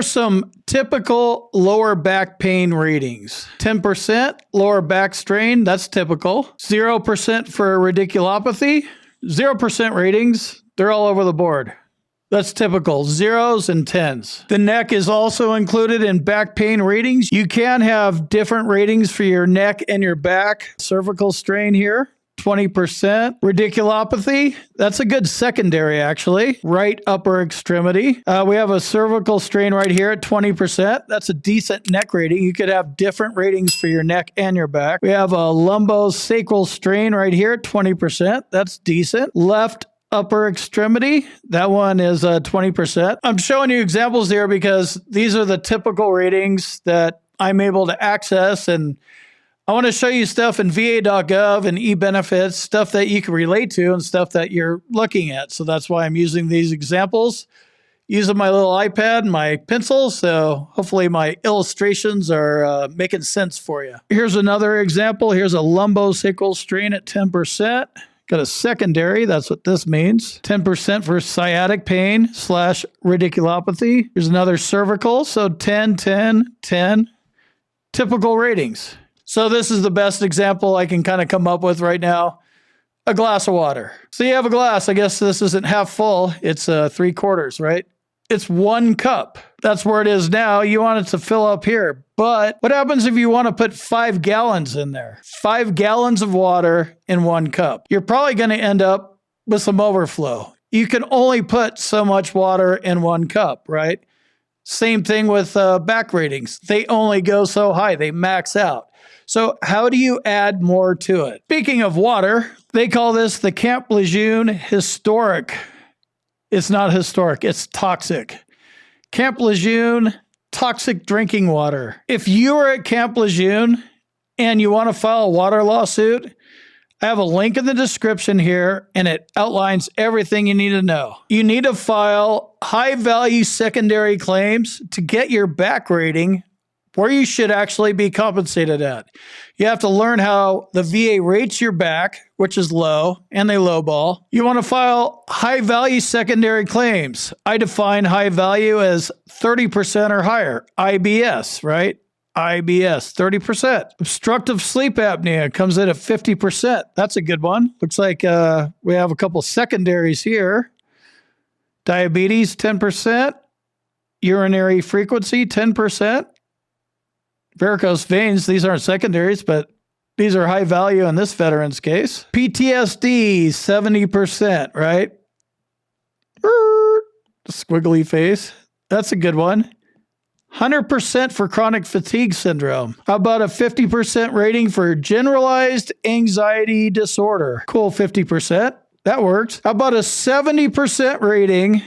Some typical lower back pain ratings. 10% lower back strain, that's typical. 0% for radiculopathy. 0% ratings, they're all over the board. That's typical, 0s and 10s. The neck is also included in back pain ratings. You can have different ratings for your neck and your back. Cervical strain here, 20%. Radiculopathy, that's a good secondary actually. Right upper extremity. We have a cervical strain right here at 20%. That's a decent neck rating. You could have different ratings for your neck and your back. We have a lumbosacral strain right here at 20%. That's decent. Left upper extremity, that one is 20%. I'm showing you examples here because these are the typical ratings that I'm able to access, and I want to show you stuff in va.gov and eBenefits, stuff that you can relate to and stuff that you're looking at. So that's why I'm using these examples, using my little iPad and my pencil. So hopefully my illustrations are making sense for you. Here's another example. Here's a lumbosacral strain at 10%. Got a secondary, that's what this means. 10% for sciatic pain / radiculopathy. Here's another cervical, so 10, 10, 10. Typical ratings. So this is the best example I can kind of come up with right now. A glass of water. So you have a glass, I guess this isn't half full, it's 3/4, right? It's 1 cup. That's where it is now. You want it to fill up here. But what happens if you want to put 5 gallons in there? 5 gallons of water in 1 cup. You're probably going to end up with some overflow. You can only put so much water in 1 cup, right? Same thing with back ratings. They only go so high. They max out. So how do you add more to it? Speaking of water, they call this the Camp Lejeune historic. It's not historic, it's toxic. Camp Lejeune, toxic drinking water. If you are at Camp Lejeune and you want to file a water lawsuit, I have a link in the description here and it outlines everything you need to know. You need to file high value secondary claims to get your back rating where you should actually be compensated at. You have to learn how the VA rates your back, which is low, and they lowball. You want to file high value secondary claims. I define high value as 30% or higher, IBS, right? IBS, 30%. Obstructive sleep apnea comes in at 50%. That's a good one. Looks like we have a couple secondaries here. Diabetes, 10%. Urinary frequency, 10%. Varicose veins, these aren't secondaries, but these are high value in this veteran's case. PTSD, 70%, right? Squiggly face. That's a good one. 100% for chronic fatigue syndrome. How about a 50% rating for generalized anxiety disorder? Cool, 50%. That works. How about a 70% rating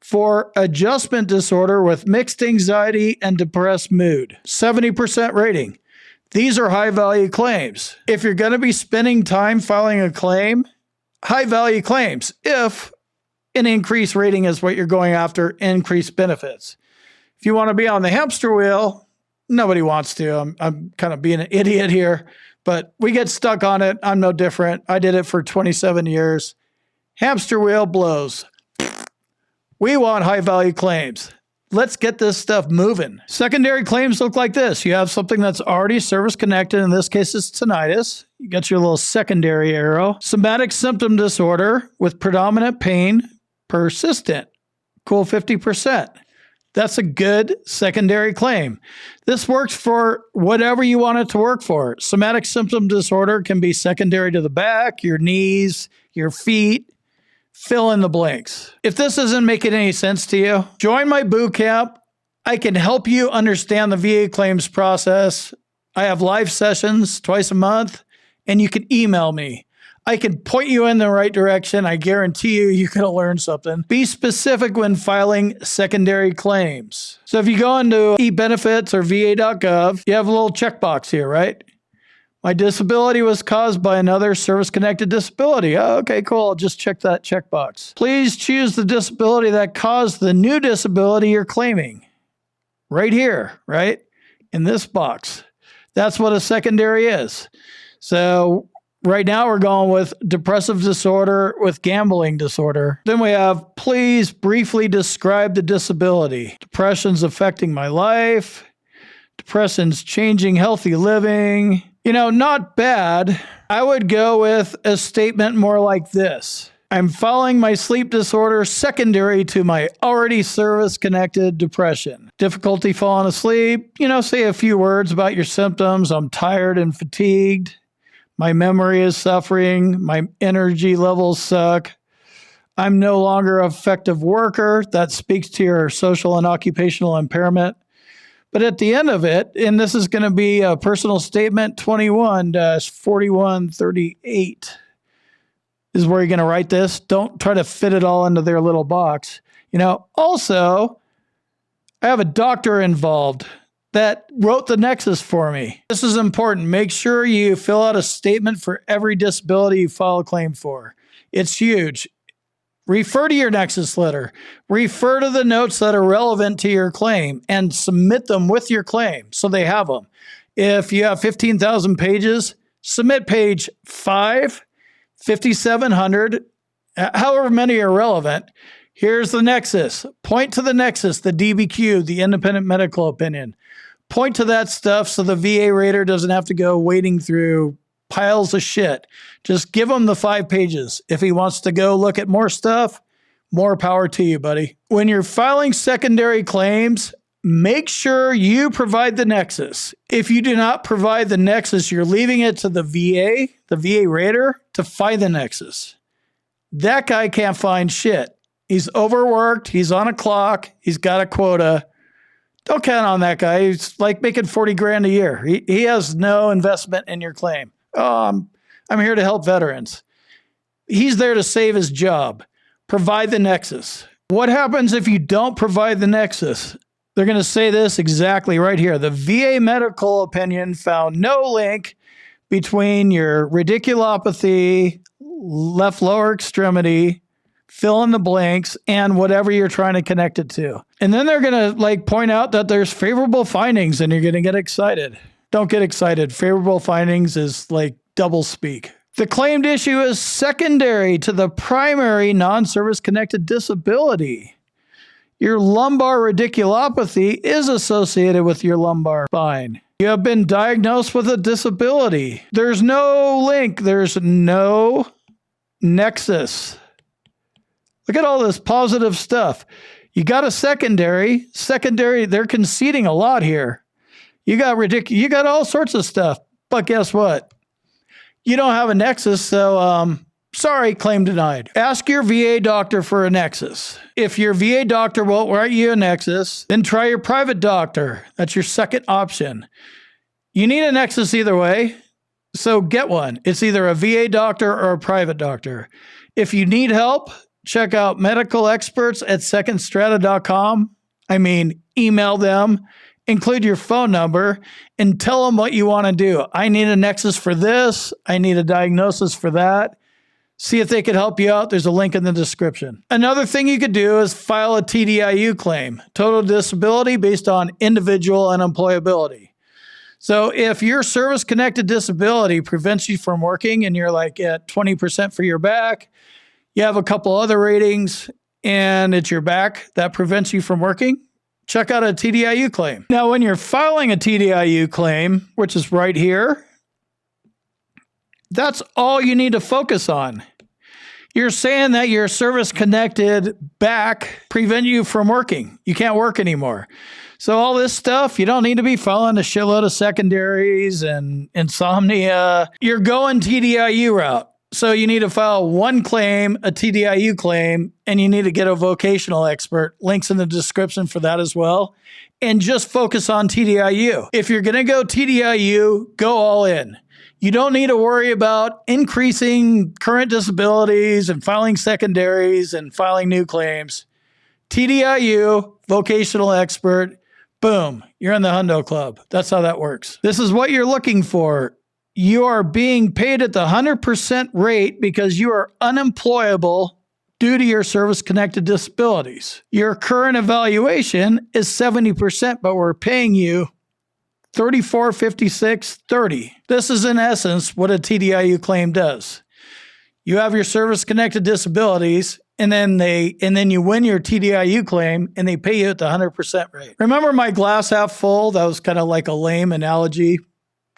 for adjustment disorder with mixed anxiety and depressed mood? 70% rating. These are high value claims. If you're going to be spending time filing a claim, high value claims. If an increased rating is what you're going after, increased benefits. If you want to be on the hamster wheel, nobody wants to. I'm kind of being an idiot here, but we get stuck on it. I'm no different. I did it for 27 years. Hamster wheel blows. We want high-value claims. Let's get this stuff moving. Secondary claims look like this. You have something that's already service-connected. In this case, it's tinnitus. You got your little secondary arrow. Somatic symptom disorder with predominant pain, persistent. Cool, 50%. That's a good secondary claim. This works for whatever you want it to work for. Somatic symptom disorder can be secondary to the back, your knees, your feet. Fill in the blanks. If this isn't making any sense to you, join my boot camp. I can help you understand the VA claims process. I have live sessions twice a month, and you can email me. I can point you in the right direction. I guarantee you're going to learn something. Be specific when filing secondary claims. So if you go into eBenefits or va.gov, you have a little checkbox here, right? My disability was caused by another service-connected disability. Oh, okay, cool. I'll just check that checkbox. Please choose the disability that caused the new disability you're claiming. Right here, right? In this box. That's what a secondary is. So Right now, we're going with depressive disorder with gambling disorder. Then we have, please briefly describe the disability. Depression's affecting my life. Depression's changing healthy living. Not bad. I would go with a statement more like this. I'm following my sleep disorder secondary to my already service-connected depression. Difficulty falling asleep. Say a few words about your symptoms. I'm tired and fatigued. My memory is suffering. My energy levels suck. I'm no longer an effective worker. That speaks to your social and occupational impairment. But at the end of it, and this is going to be a personal statement 21-4138 is where you're going to write this. Don't try to fit it all into their little box. Also, I have a doctor involved that wrote the nexus for me. This is important. Make sure you fill out a statement for every disability you file a claim for. It's huge. Refer to your nexus letter. Refer to the notes that are relevant to your claim and submit them with your claim so they have them. If you have 15,000 pages, submit page 5, 5,700, however many are relevant. Here's the nexus. Point to the nexus, the DBQ, the independent medical opinion. Point to that stuff so the VA rater doesn't have to go wading through piles of shit. Just give him the 5 pages. If he wants to go look at more stuff, more power to you, buddy. When you're filing secondary claims, make sure you provide the nexus. If you do not provide the nexus, you're leaving it to the VA rater, to find the nexus. That guy can't find shit. He's overworked. He's on a clock. He's got a quota. Don't count on that guy. He's like making 40 grand a year. He has no investment in your claim. Oh, I'm here to help veterans. He's there to save his job. Provide the nexus. What happens if you don't provide the nexus? They're going to say this exactly right here. The VA medical opinion found no link between your radiculopathy, left lower extremity, fill in the blanks, and whatever you're trying to connect it to. And then they're going to point out that there's favorable findings and you're going to get excited. Don't get excited. Favorable findings is like double speak. The claimed issue is secondary to the primary non-service connected disability. Your lumbar radiculopathy is associated with your lumbar spine. You have been diagnosed with a disability. There's no link. There's no nexus. Look at all this positive stuff. You got a secondary. Secondary, they're conceding a lot here. You got all sorts of stuff. But guess what? You don't have a nexus, so sorry, claim denied. Ask your VA doctor for a nexus. If your VA doctor won't write you a nexus, then try your private doctor. That's your second option. You need a nexus either way, so get one. It's either a VA doctor or a private doctor. If you need help, check out medical experts at secondstrata.com. Email them, include your phone number, and tell them what you want to do. I need a nexus for this. I need a diagnosis for that. See if they could help you out. There's a link in the description. Another thing you could do is file a TDIU claim, total disability based on individual unemployability. So if your service-connected disability prevents you from working and you're like at 20% for your back, you have a couple other ratings, and it's your back that prevents you from working, check out a TDIU claim. Now, when you're filing a TDIU claim, which is right here, that's all you need to focus on. You're saying that your service-connected back prevent you from working. You can't work anymore. So all this stuff, you don't need to be filing a shitload of secondaries and insomnia. You're going TDIU route. So you need to file one claim, a TDIU claim, and you need to get a vocational expert. Links in the description for that as well. And just focus on TDIU. If you're going to go TDIU, go all in. You don't need to worry about increasing current disabilities and filing secondaries and filing new claims. TDIU, vocational expert, boom, you're in the Hundo Club. That's how that works. This is what you're looking for. You are being paid at the 100% rate because you are unemployable due to your service-connected disabilities. Your current evaluation is 70%, but we're paying you 34, 56, 30. This is in essence what a TDIU claim does. You have your service-connected disabilities, and then you win your TDIU claim, and they pay you at the 100% rate. Remember my glass half full? That was kind of like a lame analogy.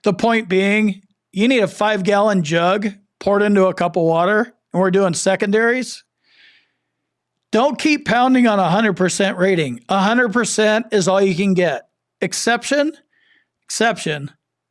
The point being, you need a 5-gallon jug poured into a cup of water, and we're doing secondaries. Don't keep pounding on 100% rating. 100% is all you can get. Exception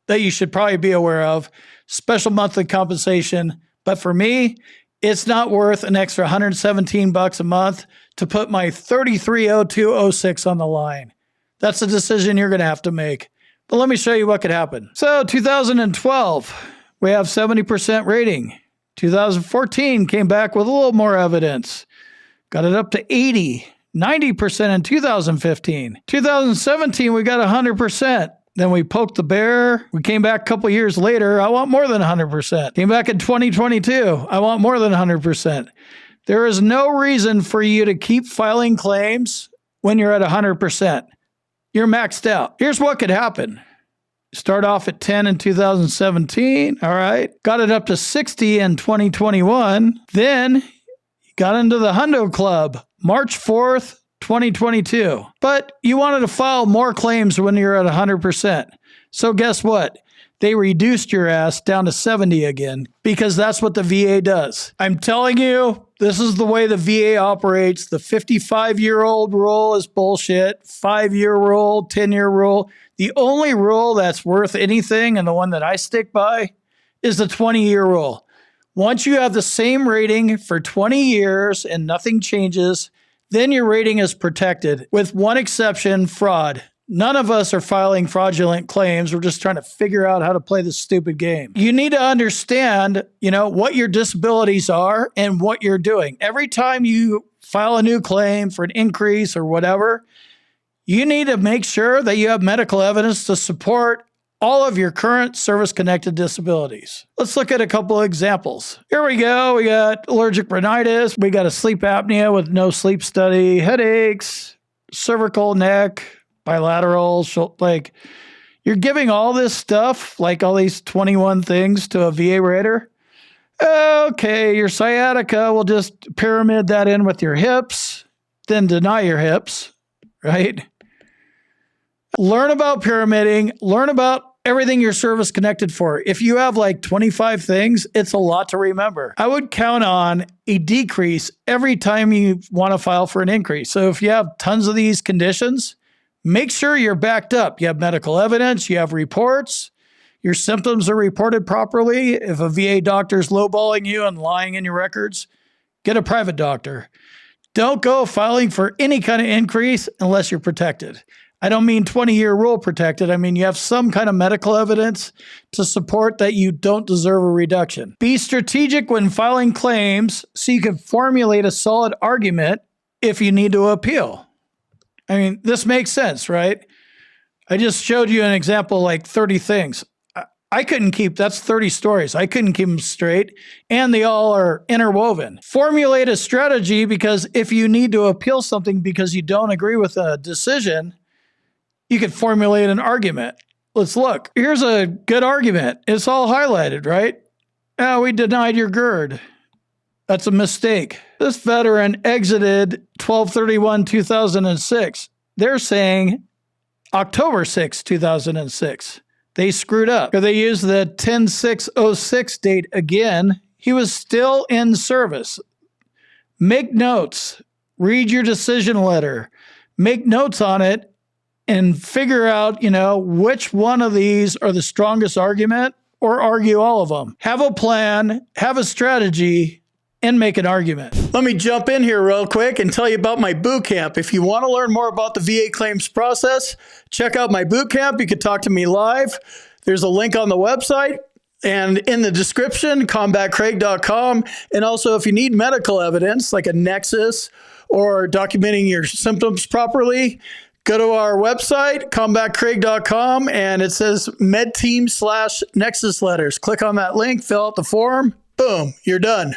that you should probably be aware of, special monthly compensation. But for me, it's not worth an extra $117 a month to put my 330206 on the line. That's a decision you're going to have to make. But let me show you what could happen. So 2012, we have 70% rating. 2014 came back with a little more evidence. Got it up to 80, 90% in 2015. 2017, we got 100%. Then we poked the bear. We came back a couple years later. I want more than 100%. Came back in 2022. I want more than 100%. There is no reason for you to keep filing claims when you're at 100%. You're maxed out. Here's what could happen. Start off at 10 in 2017. All right. Got it up to 60 in 2021. Then got into the Hundo Club March 4th, 2022. But you wanted to file more claims when you're at 100%. So guess what? They reduced your ass down to 70 again because that's what the VA does. I'm telling you, this is the way the VA operates. The 55-year-old rule is bullshit. 5-year rule, 10-year rule. The only rule that's worth anything, and the one that I stick by, is the 20-year rule. Once you have the same rating for 20 years and nothing changes, then your rating is protected, with one exception, fraud. None of us are filing fraudulent claims. We're just trying to figure out how to play this stupid game. You need to understand, what your disabilities are and what you're doing. Every time you file a new claim for an increase or whatever, you need to make sure that you have medical evidence to support all of your current service-connected disabilities. Let's look at a couple of examples. Here we go. We got allergic rhinitis. We got a sleep apnea with no sleep study, headaches, cervical, neck, bilateral, you're giving all this stuff, like all these 21 things to a VA rater. Okay, your sciatica, we'll just pyramid that in with your hips, then deny your hips, right? Learn about pyramiding, learn about everything you're service connected for. If you have 25 things, it's a lot to remember. I would count on a decrease every time you want to file for an increase. So if you have tons of these conditions, make sure you're backed up. You have medical evidence, you have reports, your symptoms are reported properly. If a VA doctor is lowballing you and lying in your records, get a private doctor. Don't go filing for any kind of increase unless you're protected. I don't mean 20-year rule protected. I mean, you have some kind of medical evidence to support that you don't deserve a reduction. Be strategic when filing claims so you can formulate a solid argument if you need to appeal. I mean, this makes sense, right? I just showed you an example, 30 things. I couldn't keep, that's 30 stories. I couldn't keep them straight, and they all are interwoven. Formulate a strategy, because if you need to appeal something because you don't agree with a decision, you could formulate an argument. Let's look. Here's a good argument. It's all highlighted, right? Oh, we denied your GERD. That's a mistake. This veteran exited 12/31/2006. They're saying October 6, 2006. They screwed up. They used the 10/6/06 date again. He was still in service. Make notes. Read your decision letter. Make notes on it and figure out, which one of these are the strongest argument, or argue all of them. Have a plan, have a strategy, and make an argument. Let me jump in here real quick and tell you about my boot camp. If you want to learn more about the VA claims process, check out my boot camp. You can talk to me live. There's a link on the website and in the description, combatcraig.com. And also, if you need medical evidence like a nexus or documenting your symptoms properly, go to our website, combatcraig.com, and it says medteam/nexus letters. Click on that link, fill out the form, boom, you're done.